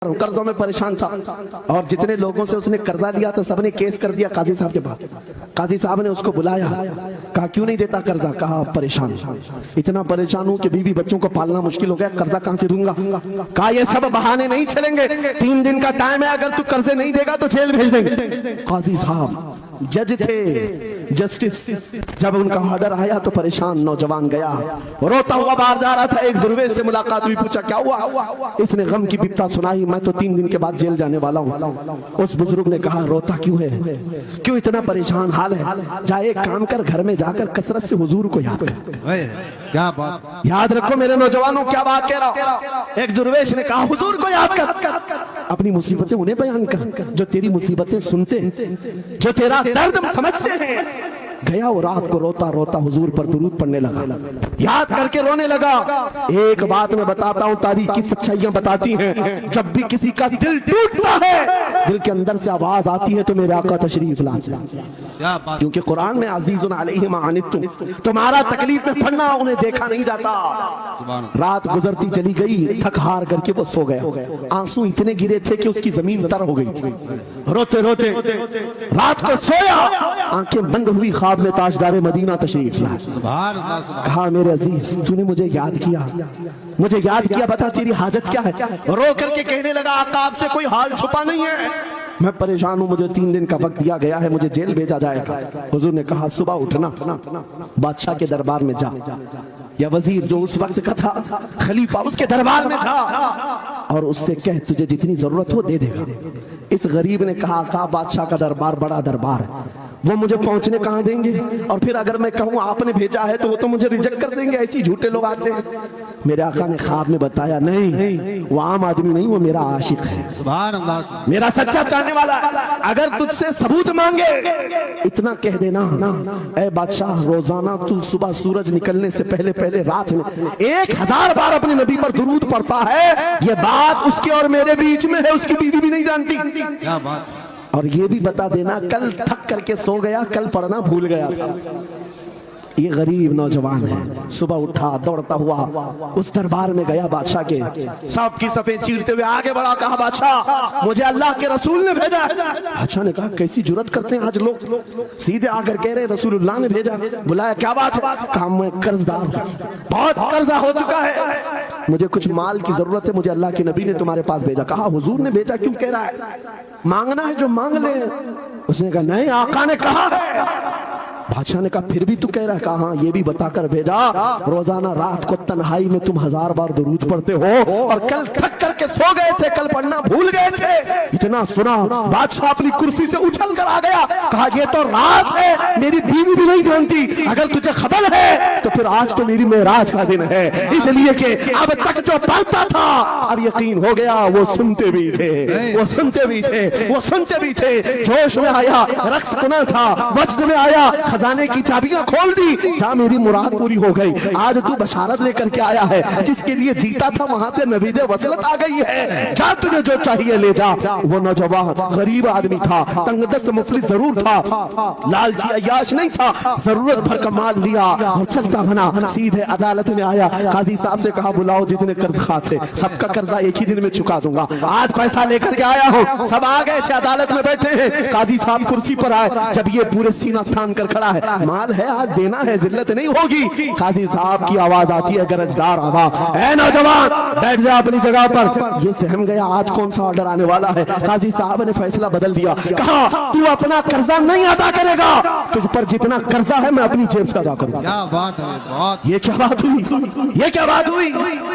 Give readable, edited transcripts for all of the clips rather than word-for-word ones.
कर्जों में परेशान था और जितने लोगों से उसने कर्जा लिया था सबने केस कर दिया काजी साहब के पास। काजी साहब ने उसको बुलाया, कहा क्यों नहीं देता कर्जा? कहा परेशान, इतना परेशान हूं कि बीवी बच्चों को पालना मुश्किल हो गया, कर्जा कहां से दूंगा? कहा ये सब बहाने नहीं चलेंगे, 3 दिन का टाइम है, अगर तू कर्जे नहीं देगा तो जेल भेज देंगे। काजी साहब जज थे, जस्टिस, जब उनका ऑर्डर आया तो परेशान नौजवान गया, रोता हुआ बाहर जा रहा था। एक दुर्वेश से मुलाकात हुई, पूछा क्या हुआ? इसने गम की बिपता सुनाई, मैं तो 3 दिन के बाद जेल जाने वाला हूँ। उस बुजुर्ग ने कहा रोता क्यों है, क्यों इतना परेशान हाल है? जा एक काम कर, घर में जाकर कसरत से हुजूर को याद कर। क्या बात, याद रखो मेरे नौजवानों, क्या बात कह रहा हूं। एक दुर्वेश ने कहा हुजूर को याद कर, अपनी मुसीबतें उन्हें बयान कर जो तेरी मुसीबतें सुनते, जो तेरा दर्द समझते हैं। गया वो रात को रोता रोता हुजूर पर दुरूद पढ़ने लगा, याद करके रोने लगा। एक बात मैं बताता हूँ, तारीख की सच्चाइयां बताती हैं, जब भी किसी का दिल टूटता है, दिल के अंदर से आवाज आती है तो मेरे आका तशरीफ लाते हैं। क्योंकि कुरान में अजीजुन अलैहि मा अनित्तुम, तुम्हारा तकलीफ में पड़ना उन्हें देखा नहीं जाता। रात गुजरती चली गई, थक हार करके वो सो गया। आंसू इतने गिरे थे कि उसकी जमीन तर हो गई। रोते रोते रात को सोया, आंखें बंद हुई, ख्वाब में ताजदार मदीना तशरीफ लाए। कहा मेरे अजीज तूने मुझे याद किया, मुझे याद किया, बता तेरी हाजत क्या है? रो करके कहने लगा आका आपसे कोई हाल छुपा नहीं है, मैं परेशान हूं, मुझे 3 दिन का वक्त दिया गया है, मुझे जेल भेजा जाएगा। हुजूर ने कहा सुबह उठना, बादशाह के दरबार में जा, या वजीर जो उस वक्त का था, खलीफा उसके दरबार में था, और उससे कह तुझे जितनी जरूरत हो दे देगा। इस गरीब ने कहा बादशाह का दरबार बड़ा दरबार है, वो मुझे पहुंचने कहां देंगे, और फिर अगर मैं कहूं आपने भेजा है तो वो तो मुझे रिजेक्ट कर देंगे, ऐसी झूठे लोग आते हैं। मेरे आका ने ख्वाब में बताया नहीं, वो आम आदमी नहीं, वो मेरा आशिक है, मेरा सच्चा चाहने वाला है। अगर तुझसे सबूत मांगे इतना कह देना ना, ऐ बादशाह रोजाना तू सुबह सूरज निकलने से पहले पहले रात में 1000 बार अपने नबी पर दुरूद पढ़ता है, ये बात उसके और मेरे बीच में है, उसकी बीवी भी नहीं जानती। क्या बात। और ये भी बता देना कल थक करके सो गया, कल पढ़ना भूल गया था। ये गरीब नौजवान है, सुबह उठा दौड़ता हुआ उस दरबार में गया, बादशाह के सब की सफेद चीरते हुए आगे बढ़ा, कहा बादशाह मुझे अल्लाह के रसूल ने भेजा। बादशाह ने कहा कैसी जुर्रत करते हैं आज लोग, सीधे आकर कह रहे रसूलुल्लाह ने भेजा। बुलाया क्या बात है? कहा मैं कर्जदार हूं, बहुत कर्जा हो चुका है, मुझे कुछ माल की जरूरत है, मुझे अल्लाह के नबी ने तुम्हारे पास भेजा। कहा हुजूर ने भेजा, क्यों कह रहा है? मांगना है जो मांग ले। उसने कहा नहीं, आका ने कहा है। बादशाह ने कहा फिर भी तू कह रहा है? कहा हाँ, ये भी बताकर भेजा रोजाना रात को तन्हाई में तुम 1000 बार दुरूद पढ़ते हो, और कल थक करके सो गए थे, कल पढ़ना भूल गए थे। इतना सुना बादशाह अपनी कुर्सी से उछल कर आ गया, कहा ये तो राज है, मेरी बीवी भी नहीं जानती, अगर तुझे खबर है तो फिर आज तो मेरी मेराज का दिन है, इसलिए कि अब तक जो पढ़ता था अब यकीन हो गया वो सुनते भी थे, वो सुनते भी थे, वो सुनते भी थे। जोश में आया, रक्स सुना था, वज्र में आया, खजाने की चाबियां खोल दी, जहां मेरी मुराद पूरी हो गई। आज तू बशारत लेकर के आया है, जिसके लिए जीता था वहां से नबीदे वसलत आ गई है, जा तुझे जो चाहिए ले जा। वो नौजवान गरीब आदमी था, तंगदस्त मुफलिस जरूर था, लालची अय्याश नहीं था, जरूरत भर का माल लिया और चलता बना, सीधे अदालत में आया। काजी साहब से कहा बुलाओ जितने कर्ज खा थे, सबका कर्जा एक ही दिन में चुका दूंगा, आज पैसा लेकर के आया हूँ। सब आ गए थे, अदालत में बैठे हैं, काजी साहब कुर्सी पर आए, जब ये पूरे सीना थान कर खड़ा है, माल है आज देना है, जिल्लत नहीं होगी। काजी साहब की आवाज आती है, गरजदार आवाज, ऐ नौजवान बैठ जा अपनी जगह पर। ये सहम गया आज कौन सा ऑर्डर आने वाला है। काजी साहब ने फैसला बदल दिया, कहा तू अपना कर्जा नहीं अदा करेगा, तुझ पर जितना कर्जा है मैं अपनी जेब से अदा करूंगा। क्या बात है, ये क्या बात हुई, ये क्या बात हुई?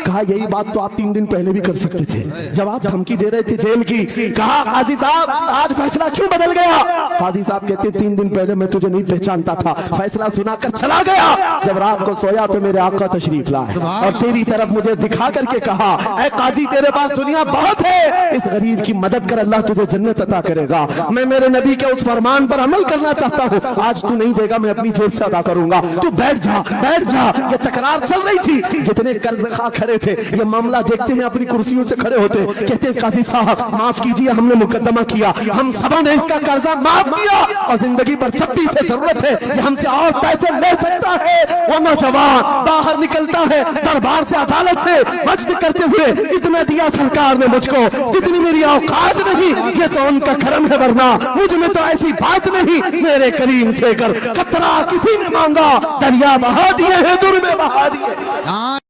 कहा यही बात तो आप 3 दिन पहले भी कर सकते थे, जब आप धमकी दे रहे थे जेल की। कहा काजी साहब आज फैसला क्यों बदल गया? काजी साहब कहते 3 दिन पहले मैं तुझे नहीं पहचानता था, फैसला सुनाकर चला गया, जब रात को सोया तो मेरे आका तशरीफ लाए और तेरी तरफ मुझे दिखा करके कहा ऐ काजी तेरे पास दुनिया बहुत है, इस गरीब की मदद कर, اللہ تجھے جنت عطا کرے گا. میں میرے نبی کے اس فرمان پر عمل کرنا چاہتا ہوں. آج تو نہیں دے گا, میں اپنی جیب سے ادا کروں گا. تو بیٹھ جا بیٹھ جا. یہ تکرار چل رہی تھی. جتنے قرض خواہ کھڑے تھے یہ معاملہ دیکھتے ہیں اپنی کرسیوں سے کھڑے ہوتے, کہتے ہیں قاضی صاحب معاف کیجئے, ہم نے مقدمہ کیا, ہم سبا نے اس کا قرضہ معاف کیا, اور زندگی پر جب بھی سے ضرورت ہے کہ ہم سے اور پیسے لے سکتا ہے. وہ نوجوان باہر نکلتا ہے دربار سے, عدالت سے مجد کرتے ہوئے, اتنا دیا سرکار نے مجھ کو جتنی میری اوقات نہیں, یہ تو ان کا کرم ہے, ورنہ مجھ میں تو ایسی بات نہیں. میرے کریم سے کر قطرہ کسی نے مانگا, دریا بہا دیے ہیں, در میں بہا دیے.